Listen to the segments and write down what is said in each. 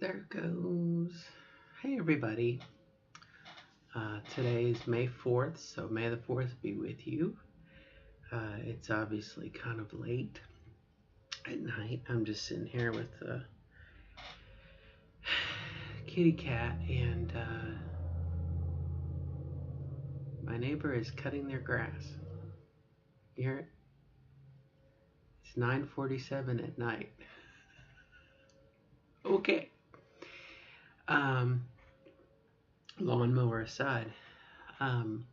There goes. Hey, everybody. Today is May 4th, so May the 4th be with you. It's obviously kind of late at night. I'm just sitting here with the kitty cat, and my neighbor is cutting their grass. You hear it? It's 9:47 at night. Okay. Um, Lawnmower aside. Um,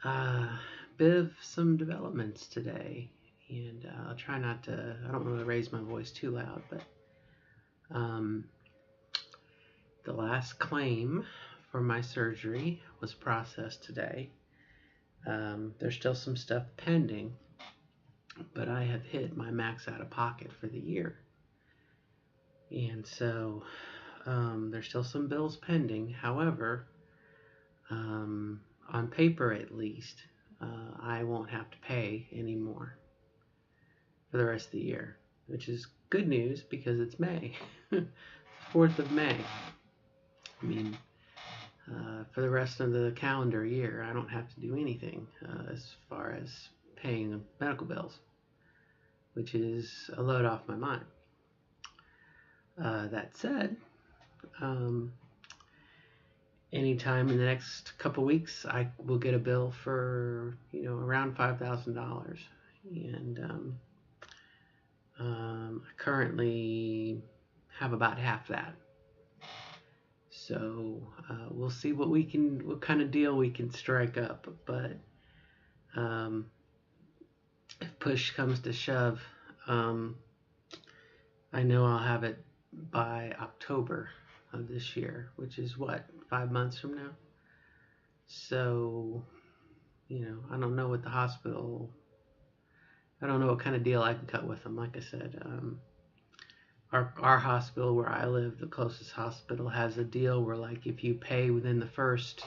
uh, Bit of some developments today, and I'll try not to, I don't want to raise my voice too loud, but the last claim for my surgery was processed today. There's still some stuff pending, but I have hit my max out of pocket for the year. And so there's still some bills pending. However, on paper at least, I won't have to pay anymore for the rest of the year, which is good news because it's May. 4th of May. I mean, for the rest of the calendar year, I don't have to do anything as far as paying medical bills, which is a load off my mind. That said, anytime in the next couple weeks, I will get a bill for around $5,000, and I currently have about half that. So we'll see what kind of deal we can strike up. But if push comes to shove, I know I'll have it by October of this year, which is 5 months from now. So, I don't know what the hospital, I don't know what kind of deal I can cut with them. Like I said, our hospital where I live, the closest hospital, has a deal where, like, if you pay within the first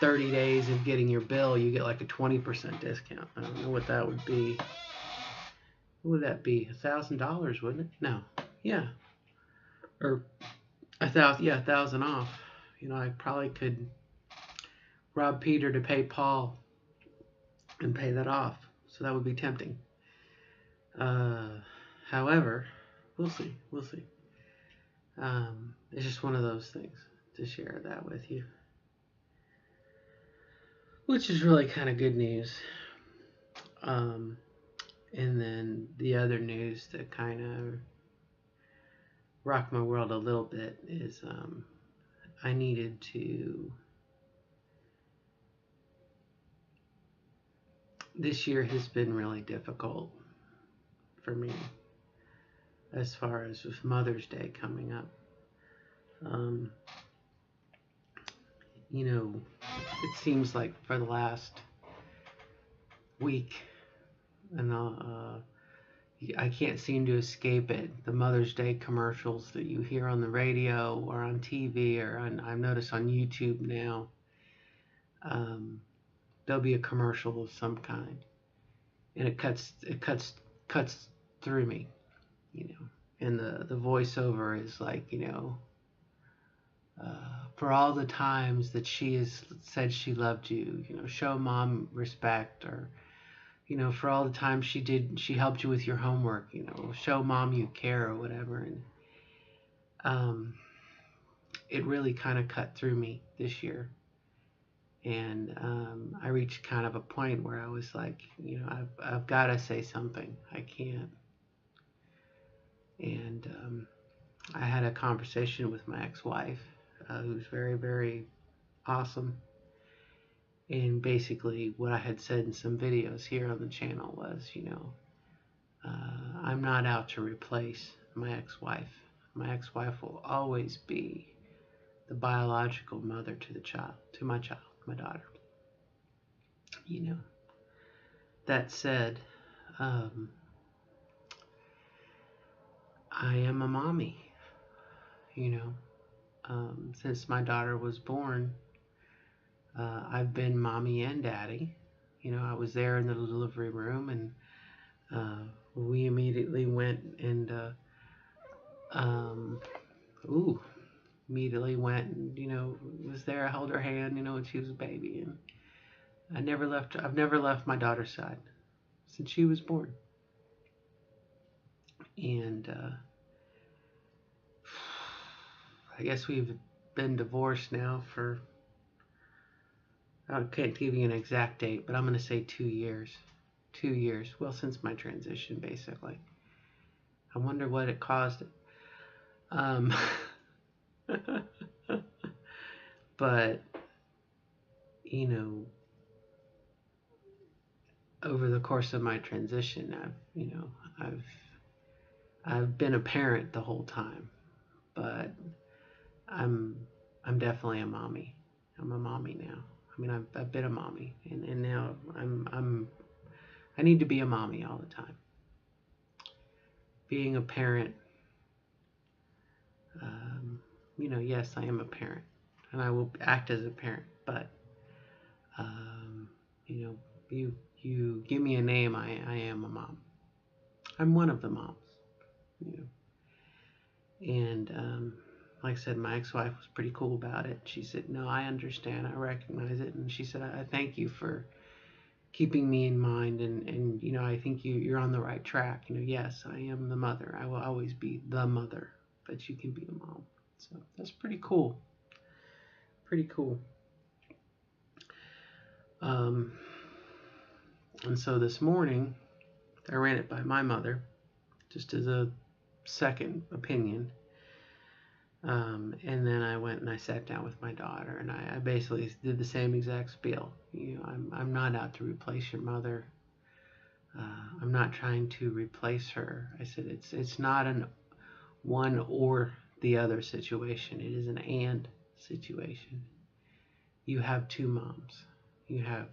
30 days of getting your bill, you get like a 20% discount. I don't know what that would be. What would that be? $1,000, wouldn't it? No. Yeah. Or 1,000. Yeah, 1,000 off. I probably could rob Peter to pay Paul and pay that off. So that would be tempting. However, we'll see. We'll see. It's just one of those things to share that with you, which is really kind of good news. And then the other news that kind of rocked my world a little bit is I needed to. This year has been really difficult for me as far as with Mother's Day coming up. It seems like for the last week, and I can't seem to escape it. The Mother's Day commercials that you hear on the radio or on TV or I've noticed on YouTube now, there'll be a commercial of some kind, and it cuts through me, and the voiceover is like, for all the times that she has said she loved you, show mom respect, or for all the times she helped you with your homework, show mom you care or whatever. And it really kind of cut through me this year. And I reached kind of a point where I was like, I've got to say something. I can't. And I had a conversation with my ex-wife, who's very, very awesome. And basically what I had said in some videos here on the channel was, I'm not out to replace my ex-wife. My ex-wife will always be the biological mother to my child, my daughter. That said, I am a mommy, since my daughter was born. I've been mommy and daddy. I was there in the delivery room, and we immediately went and Um, ooh, immediately went and, was there. I held her hand, when she was a baby. And I've never left my daughter's side since she was born. And I guess we've been divorced now for, I can't give you an exact date, but I'm going to say 2 years. 2 years. Well, since my transition, basically. I wonder what it caused. Um, but, you know, over the course of my transition, I've I've been a parent the whole time, but I'm I'm definitely a mommy. I'm a mommy now. I mean, I've been a mommy, and now I need to be a mommy all the time. Being a parent, um, yes, I am a parent, and I will act as a parent. But um, you know, you give me a name, I am a mom. I'm one of the moms. You know, and like I said, my ex-wife was pretty cool about it. She said, "No, I understand. I recognize it." And she said, "I thank you for keeping me in mind, and I think you're on the right track. Yes, I am the mother. I will always be the mother, but you can be a mom." So that's pretty cool. Pretty cool. Um, and so this morning, I ran it by my mother, just as a second opinion. And then I went and I sat down with my daughter, and I basically did the same exact spiel. I'm not out to replace your mother. I'm not trying to replace her. I said it's not an one or the other situation. It is an and situation. You have two moms. You have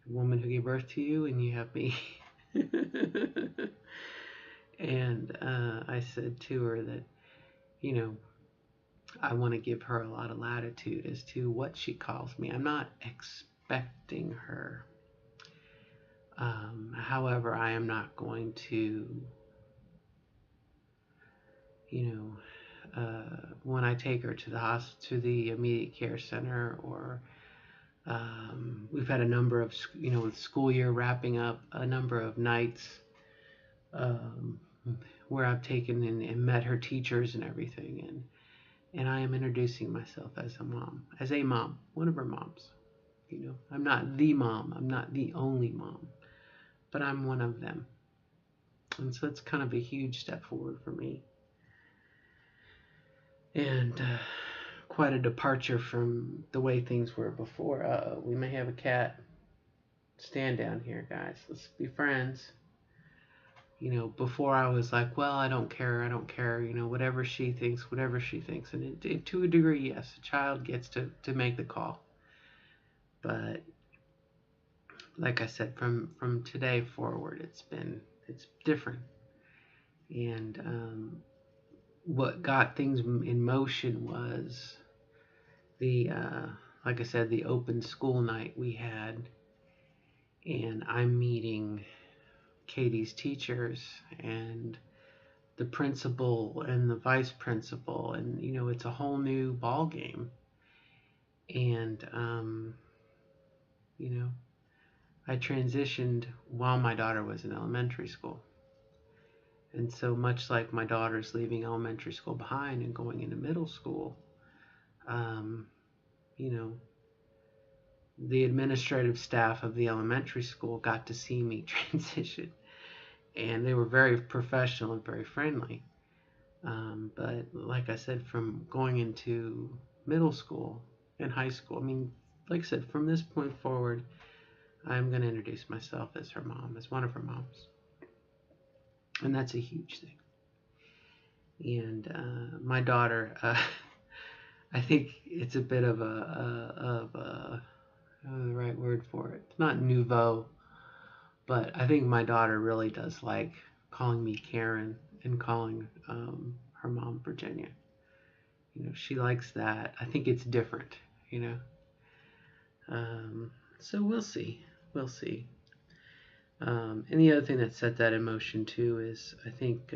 a woman who gave birth to you, and you have me. And I said to her that, you know, I want to give her a lot of latitude as to what she calls me. I'm not expecting her. However, I am not going to, when I take her to the to the immediate care center, or we've had a number of, with school year wrapping up, a number of nights um, where I've taken and met her teachers and everything, and I am introducing myself as a mom, one of her moms. I'm not the mom, I'm not the only mom, but I'm one of them. And so it's kind of a huge step forward for me. And quite a departure from the way things were before. We may have a cat. Stand down here, guys. Let's be friends. Before I was like, well, I don't care, whatever she thinks, whatever she thinks. And to a degree, yes, a child gets to make the call. But like I said, from today forward, it's different. And what got things in motion was the like I said, the open school night we had, and I'm meeting Katie's teachers and the principal and the vice principal, and it's a whole new ball game. And you know I transitioned while my daughter was in elementary school, and so much like my daughter's leaving elementary school behind and going into middle school, um, you know the administrative staff of the elementary school got to see me transition, and they were very professional and very friendly. But like I said, from going into middle school and high school, I mean, like I said, from this point forward, I'm going to introduce myself as her mom, as one of her moms. And that's a huge thing. And my daughter, I think it's a bit of the right word for it. It's not nouveau, but I think my daughter really does like calling me Karen and calling her mom Virginia. She likes that. I think it's different, you know. So we'll see. We'll see. And the other thing that set that in motion too is I think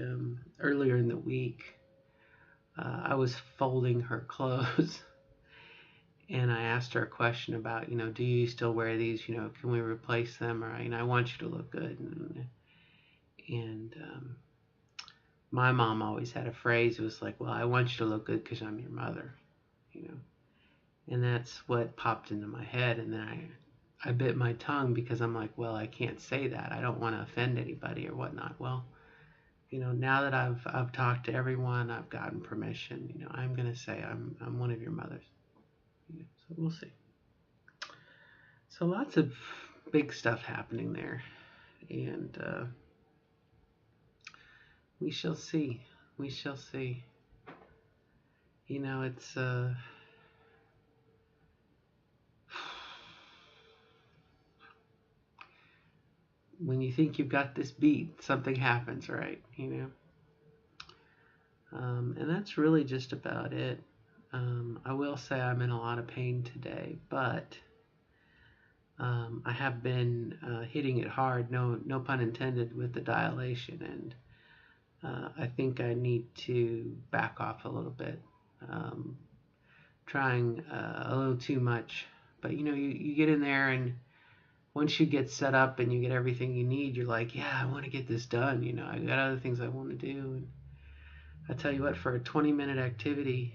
earlier in the week I was folding her clothes and I asked her a question about, do you still wear these? Can we replace them? Or, I want you to look good. And my mom always had a phrase. It was like, well, I want you to look good because I'm your mother, you know. And that's what popped into my head. And then I bit my tongue because I'm like, well, I can't say that. I don't want to offend anybody or whatnot. Well, now that I've talked to everyone, I've gotten permission. I'm gonna say I'm one of your mothers. So we'll see. So lots of big stuff happening there, and we shall see. We shall see. It's when you think you've got this beat, something happens, right? And that's really just about it. I will say I'm in a lot of pain today, but I have been hitting it hard, no pun intended, with the dilation, and I think I need to back off a little bit. Trying a little too much, but you get in there, and once you get set up and you get everything you need, you're like, yeah, I want to get this done. I got other things I want to do, and I tell you what, for a 20-minute activity,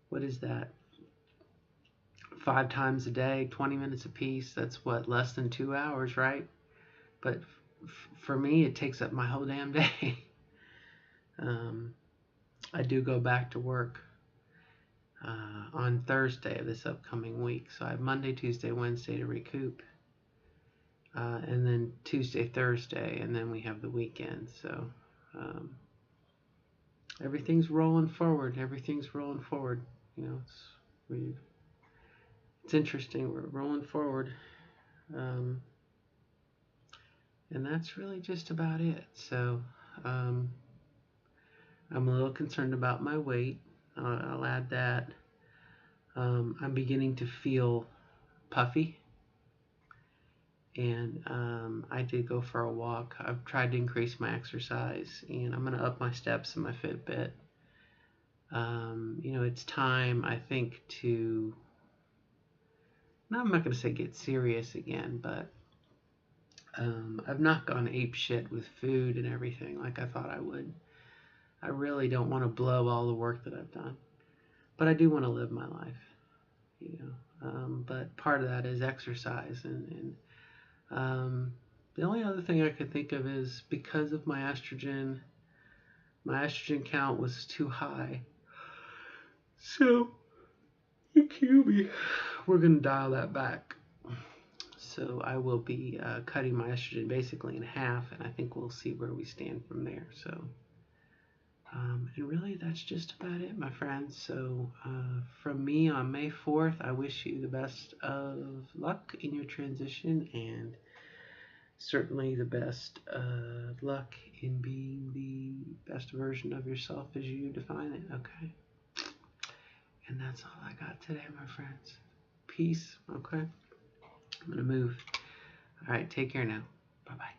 what is that? 5 times a day, 20 minutes a piece. That's what, less than 2 hours, right? But for me, it takes up my whole damn day. I do go back to work on Thursday of this upcoming week, so I have Monday, Tuesday, Wednesday to recoup, and then Tuesday, Thursday, and then we have the weekend. So everything's rolling forward. Everything's rolling forward. It's interesting. We're rolling forward. And that's really just about it. So I'm a little concerned about my weight. I'll add that. I'm beginning to feel puffy. And I did go for a walk. I've tried to increase my exercise, and I'm going to up my steps in my Fitbit. It's time, I think, to, now I'm not going to say get serious again, but I've not gone ape shit with food and everything like I thought I would. I really don't want to blow all the work that I've done, but I do want to live my life, but part of that is exercise, and the only other thing I could think of is because of my estrogen count was too high. So, we're going to dial that back. So I will be cutting my estrogen basically in half, and I think we'll see where we stand from there. So, and really that's just about it, my friends. So from me on May 4th, I wish you the best of luck in your transition, and certainly the best luck in being the best version of yourself as you define it, okay? And that's all I got today, my friends. Peace, okay? I'm going to move. All right, take care now. Bye-bye.